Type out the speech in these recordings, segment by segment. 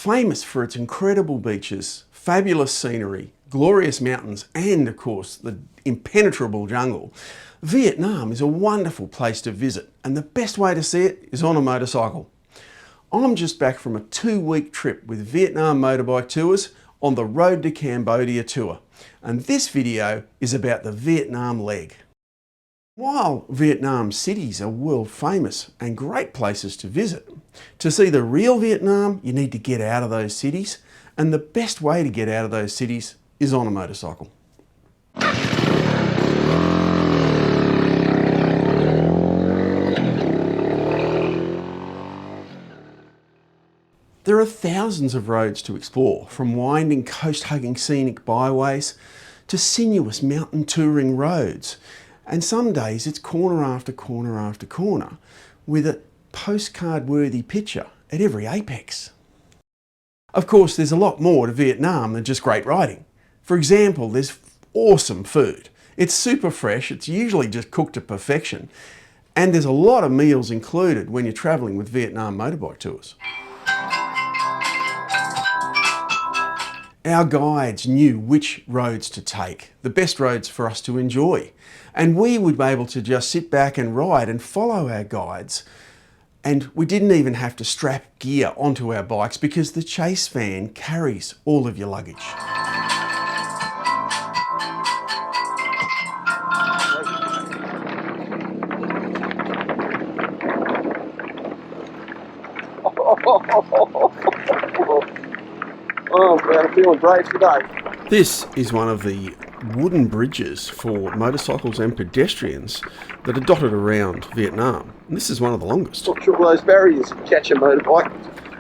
Famous for its incredible beaches, fabulous scenery, glorious mountains, and of course the impenetrable jungle, Vietnam is a wonderful place to visit, and the best way to see it is on a motorcycle. I'm just back from a 2-week trip with Vietnam Motorbike Tours on the Road to Cambodia tour, and this video is about the Vietnam leg. While Vietnam cities are world famous and great places to visit, to see the real Vietnam you need to get out of those cities, and the best way to get out of those cities is on a motorcycle. There are thousands of roads to explore, from winding coast-hugging scenic byways to sinuous mountain touring roads. And some days it's corner after corner after corner with a postcard-worthy picture at every apex. Of course, there's a lot more to Vietnam than just great riding. For example, there's awesome food. It's super fresh, it's usually just cooked to perfection, and there's a lot of meals included when you're travelling with Vietnam Motorbike Tours. Our guides knew which roads to take, the best roads for us to enjoy. And we would be able to just sit back and ride and follow our guides. And we didn't even have to strap gear onto our bikes because the chase van carries all of your luggage. Oh man, I'm feeling brave today. This is one of the wooden bridges for motorcycles and pedestrians that are dotted around Vietnam. And this is one of the longest. Not sure those barriers can catch a motorbike.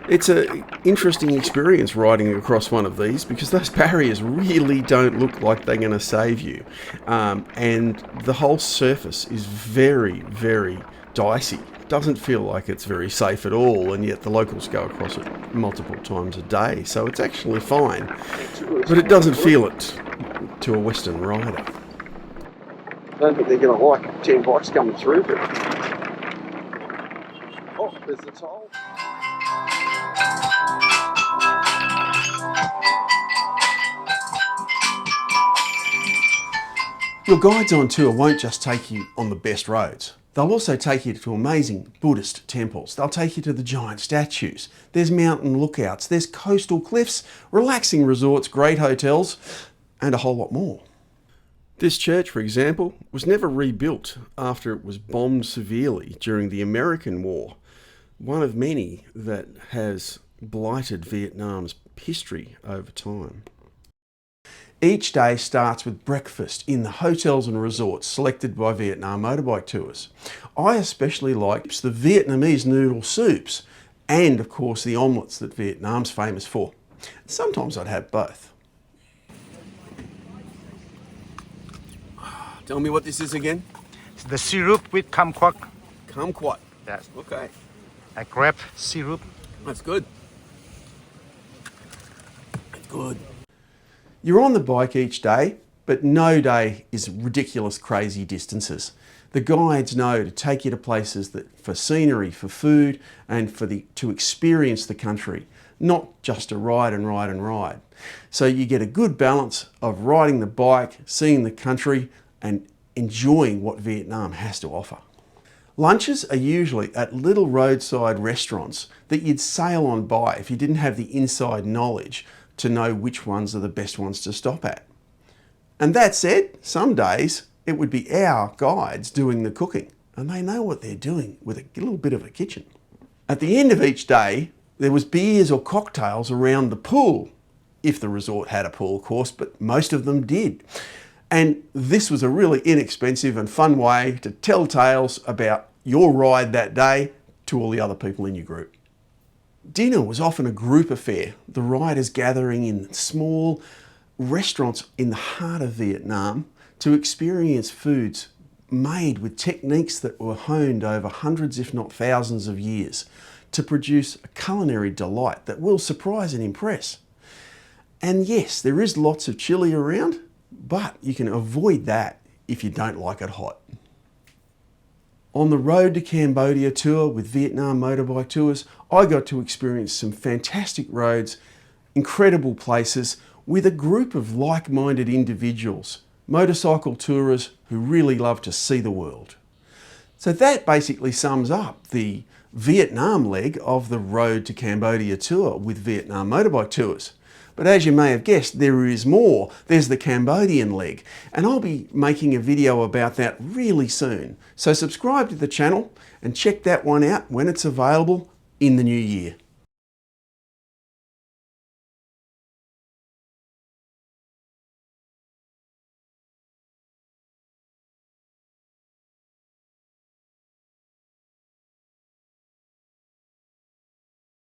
It's an interesting experience riding across one of these because those barriers really don't look like they're going to save you. And the whole surface is very, very dicey. Doesn't feel like it's very safe at all, and yet the locals go across it multiple times a day, so it's actually fine. But it doesn't feel it to a Western rider. I don't think they're going to like 10 bikes coming through, but... Oh, there's the toll. Your guides on tour won't just take you on the best roads. They'll also take you to amazing Buddhist temples. They'll take you to the giant statues. There's mountain lookouts, there's coastal cliffs, relaxing resorts, great hotels, and a whole lot more. This church, for example, was never rebuilt after it was bombed severely during the American War, one of many that has blighted Vietnam's history over time. Each day starts with breakfast in the hotels and resorts selected by Vietnam Motorbike Tours. I especially like the Vietnamese noodle soups and, of course, the omelettes that Vietnam's famous for. Sometimes I'd have both. Tell me what this is again. It's the syrup with kumquat. Kumquat. Yes. Okay. A grape syrup. That's good. That's good. You're on the bike each day, but no day is ridiculous, crazy distances. The guides know to take you to places that for scenery, for food, and to experience the country, not just to ride and ride and ride. So you get a good balance of riding the bike, seeing the country, and enjoying what Vietnam has to offer. Lunches are usually at little roadside restaurants that you'd sail on by if you didn't have the inside knowledge to know which ones are the best ones to stop at. And that said, some days it would be our guides doing the cooking, and they know what they're doing with a little bit of a kitchen. At the end of each day, there was beers or cocktails around the pool, if the resort had a pool, of course, but most of them did. And this was a really inexpensive and fun way to tell tales about your ride that day to all the other people in your group. Dinner was often a group affair, the riders gathering in small restaurants in the heart of Vietnam to experience foods made with techniques that were honed over hundreds, if not thousands of years to produce a culinary delight that will surprise and impress. And yes, there is lots of chili around, but you can avoid that if you don't like it hot. On the Road to Cambodia tour with Vietnam Motorbike Tours, I got to experience some fantastic roads, incredible places, with a group of like-minded individuals, motorcycle tourers who really love to see the world. So that basically sums up the Vietnam leg of the Road to Cambodia tour with Vietnam Motorbike Tours. But as you may have guessed, there is more. There's the Cambodian leg, and I'll be making a video about that really soon. So subscribe to the channel and check that one out when it's available in the new year.